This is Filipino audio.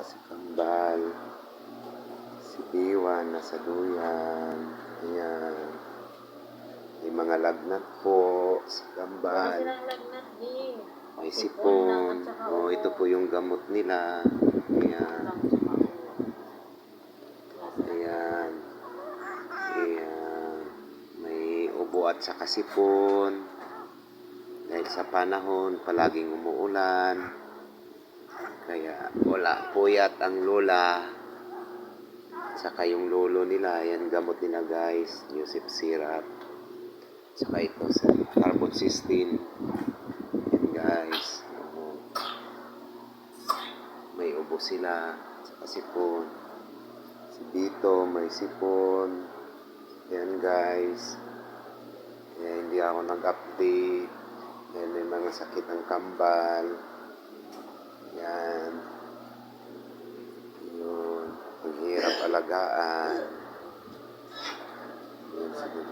saka si Kambal, si Biwan nasa duyan. Ayan. May mga lagnat po, si Kambal. May sipon. Ito po yung gamot nila. Ayan. Ayan. Ayan. May ubo at saka sipon. Dahil sa panahon, palaging umuulan. Kaya wala puyat ang lola. Saka yung lolo nila, yan gamot nila guys. Yusip syrup. Saka ito sa carbon-16. Yan guys. May ubo sila. Saka sipon. Si Dito may sipon. Yan guys. Kaya hindi ako nag-update. Dahil may mga sakit ng Kambal. Yan. Yun. Ang hirap alagaan. Yan, sige.